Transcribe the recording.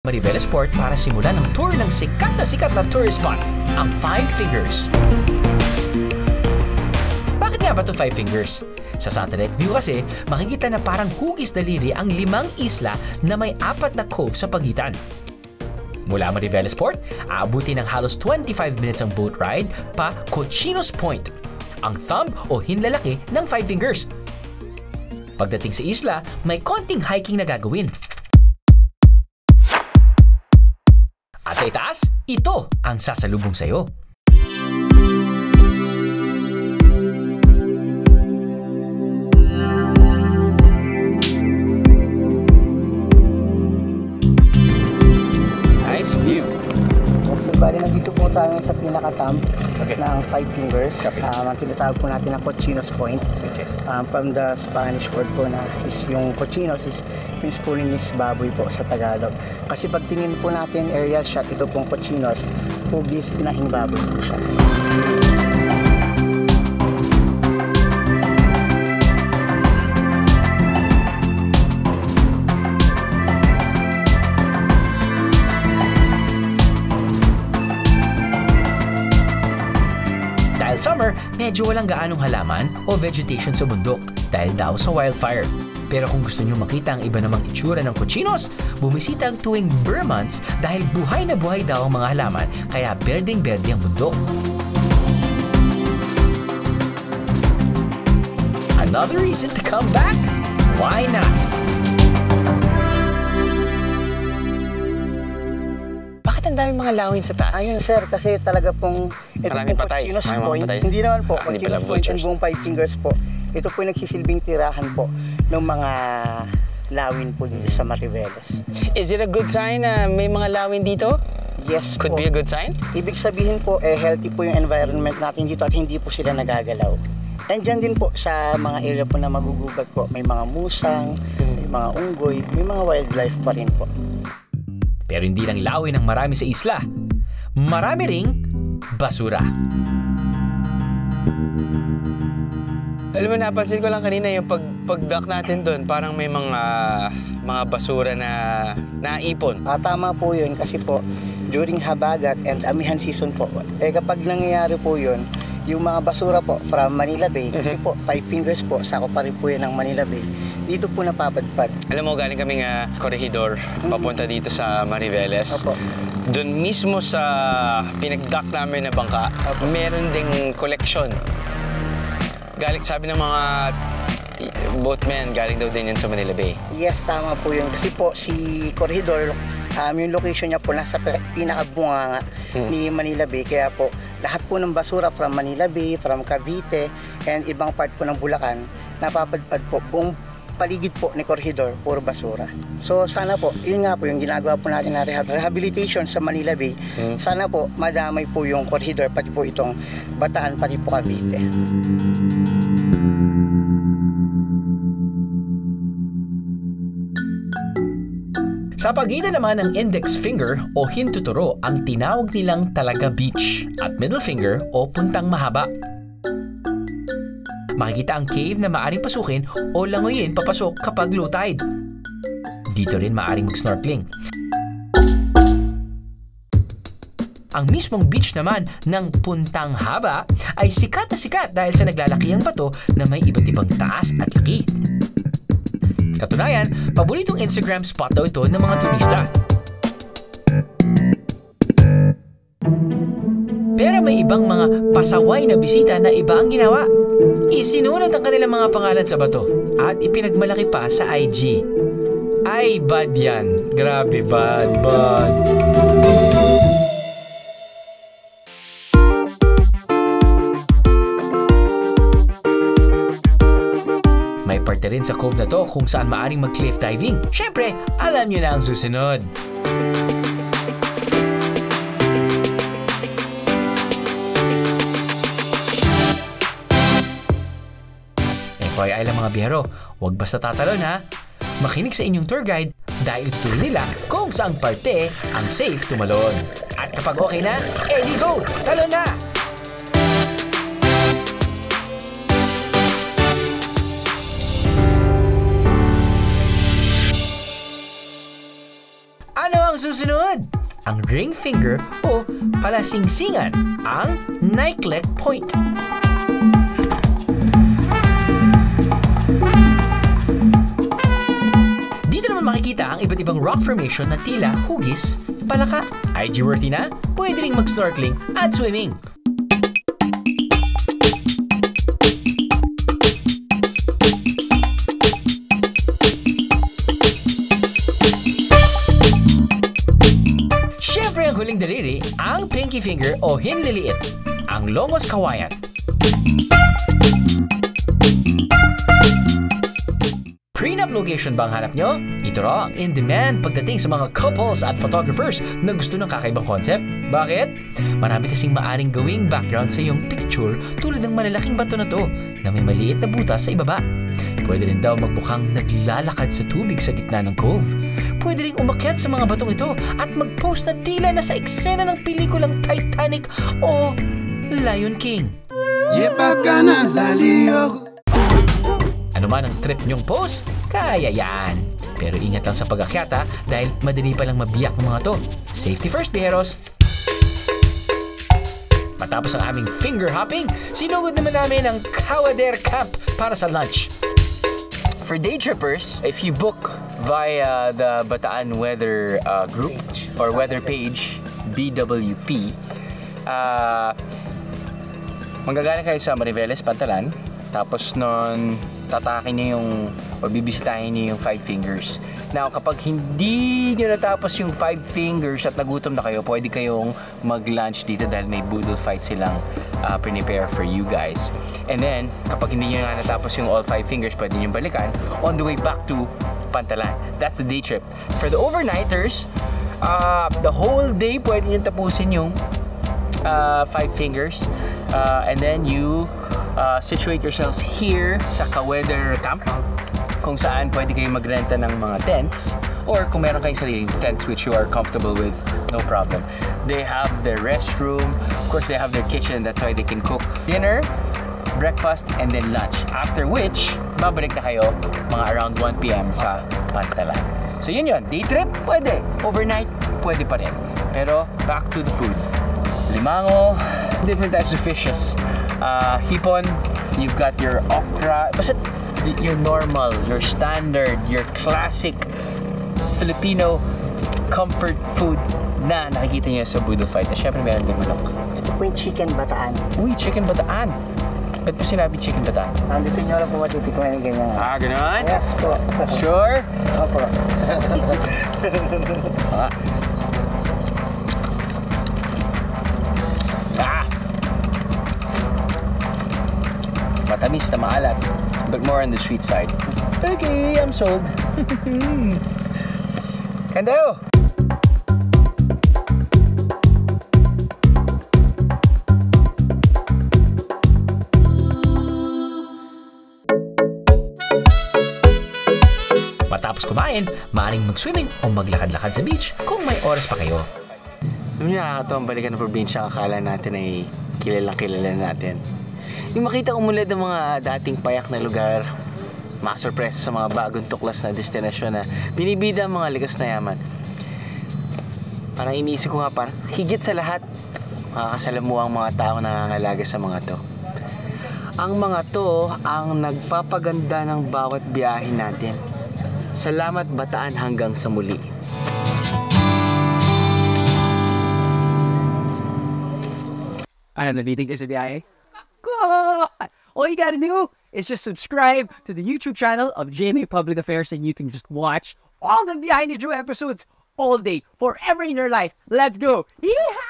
Mariveles Port para simulan ang tour ng sikat na tourist spot, ang Five Fingers. Bakit nga ba ito Five Fingers? Sa satellite view kasi, makikita na parang hugis daliri ang 5 isla na may 4 na cove sa pagitan. Mula Mariveles Port, aabuti ng halos 25 minutes ang boat ride pa Cochinos Point, ang thumb o hinlalaki ng Five Fingers. Pagdating sa isla, may konting hiking na gagawin. At sa itaas, ito ang sasalubong sa'yo. Nice view. So, bali nandito po tayo sa pinaka-camp ng Five Fingers. Ang tinatawag po natin na Cochinos Point. From the Spanish word po na is yung Cochinos means po linis baboy po sa Tagalog. Kasi pag tingin po natin aerial shot, ito pong Cochinos, hugis inahing baboy po siya. Summer, medyo walang gaanong halaman o vegetation sa bundok dahil daw sa wildfire. Pero kung gusto nyo makita ang iba namang itsura ng Cochinos, bumisita ang tuwing Burr months dahil buhay na buhay daw ang mga halaman kaya berdeng-berde ang bundok. Another reason to come back? Why not? Ang daming mga lawin sa taas. Ayun sir, kasi talaga pong ito maraming pong patay. Cochinos Point. Hindi naman po, Cochinos Point and buong Five Fingers po. Ito po yung nagsisilbing tirahan po ng mga lawin po dito sa Mariveles. Is it a good sign na may mga lawin dito? Yes Could po. be a good sign? Ibig sabihin po, healthy po yung environment natin dito at hindi po sila nagagalaw. And dyan din po sa mga area po na magugugat po, may mga musang, may mga unggoy, may mga wildlife pa rin po. Pero hindi lang lawin ang marami sa isla. Marami ring basura. Alam mo, napansin ko lang kanina yung pag-dock natin doon, parang may mga basura na naipon. Tama po yun kasi po, during habagat and amihan season po, kapag nangyayari po yun, yung mga basura po from Manila Bay, kasi po, Five Fingers po, sako pa rin po yan ng Manila Bay, dito po napapadpad. Alam mo, galing kaming corregidor, papunta dito sa Mariveles. Opo. Doon mismo sa pinag-dock namin na bangka, meron ding collection. Galing, sabi ng mga boatmen, galing daw din yan sa Manila Bay. Yes, tama po yun. Kasi po, si Corregidor, yung location niya po nasa pinakabunganga ni Manila Bay. Kaya po, lahat po ng basura from Manila Bay, from Cavite, and ibang part po ng Bulacan, napapadpad po. Buong paligid po ni Corregidor, puro basura. So sana po, yun nga po yung ginagawa po natin na rehabilitation sa Manila Bay. Sana po, madamay po yung Corregidor, pati po itong Bataan, pati po Cavite. Sa pagitan naman ng index finger o hintuturo ang tinawag nilang Talaga Beach at middle finger o Puntang Mahaba. Makikita ang cave na maaring pasukin o langoyin papasok kapag low tide. Dito rin maaring mag-snorkeling. Ang mismong beach naman ng Puntang Haba ay sikat na sikat dahil sa naglalakihang bato na may iba't ibang taas at laki. Katunayan, paboritong Instagram spot daw ito ng mga turista. Pero may ibang mga pasaway na bisita na iba ang ginawa. Isinulat ang kanilang mga pangalan sa bato at ipinagmalaki pa sa IG. Ay, bad yan. Grabe, bad. May parte rin sa cove na to kung saan maaring mag-cliff diving. Syempre, alam nyo na ang susunod. FYI lang mga biharo, huwag basta tatalon ha. Makinig sa inyong tour guide dahil ituturo nila kung saang parte ang safe tumalon. At kapag okay na, edi go! Talon na! susunod, ang ring finger o palasingsingan, ang Nyclec point. Dito naman makikita ang iba't ibang rock formation na tila hugis, palaka. IG-worthy na, pwede ring mag-snorkeling at swimming. Siyempre ang huling daliri, ang pinky finger o hinliliit, ang longos kawayan. Prenup location ba ang hanap nyo? Ito raw ang in-demand pagdating sa mga couples at photographers na gusto ng kakaibang concept. Bakit? Marami kasing maaring gawing background sa iyong picture tulad ng malalaking bato na to na may maliit na butas sa ibaba. Pwede rin daw magmukhang naglalakad sa tubig sa gitna ng cove. Pwede rin umakyat sa mga batong ito at mag-post na tila na sa eksena ng pelikulang Titanic o Lion King. Ano man ang trip nyong pose, kaya yan. Pero ingat lang sa pag-akyata dahil madali palang mabiyak ng mga to. Safety first, biheros! Matapos ang aming finger hopping, sinugod naman namin ang Kawader Camp para sa lunch. For day trippers, if you book via the Bataan Weather Group or Weather Page, BWP, manggagaling kayo sa Mariveles, Pantalan, tapos nun tatakin niyo yung o bibisitahin niyo yung 5 fingers. Now, kapag hindi niyo natapos yung 5 fingers at nagutom na kayo, pwede kayong mag-lunch dito dahil may boodle fight silang prepare for you guys. And then, kapag hindi niyo natapos yung all 5 fingers, pwede niyo balikan on the way back to Pantalan. That's the day trip. For the overnighters, the whole day pwede niyo tapusin yung 5 fingers. And then you situate yourselves here sa Kawader Camp, kung saan pwede kayo magrenta ng mga tents or kung meron kayong sariling tents which you are comfortable with, no problem. They have their restroom, of course they have their kitchen, that's why they can cook dinner, breakfast, and then lunch. After which, babalik na kayo mga around 1 PM sa Pantalan. So yun, day trip, pwede. Overnight, pwede pa rin. Pero back to the food. Limango, different types of fishes. Hipon, you've got your okra, basta your normal, your standard, your classic Filipino comfort food na nakikita niyo sa boodle fight. At syempre meron din manok. Ito po yung chicken bataan. Uy, chicken bataan. Ba't po sinabi chicken bataan? Dito nyo lang po matitikman yung ganyan. Ganun? Yes po. Sure? Opo. Matamis na maalat, but more on the sweet side. Okay, I'm sold. Kandayo! Matapos kumain, maaaring mag-swimming o maglakad-lakad sa beach kung may oras pa kayo. Nakakatawang balikan ng probinsya, akala natin ay kilalang-kilala natin. Yung makita umulad ng mga dating payak na lugar, masurpresa sa mga bagong tuklas na destinasyon na binibida ang mga likas na yaman. Parang iniisip ko nga parang higit sa lahat, makakasalamuhang mga tao nangangalaga sa mga to. Ang mga to ang nagpapaganda ng bawat biyahe natin. Salamat Bataan hanggang sa muli. Ano, nabitin kayo sa biyahe? All you gotta do is just subscribe to the YouTube channel of GMA Public Affairs and you can just watch all the Behind the Drew episodes all day, forever in your life. Let's go! Yeehaw!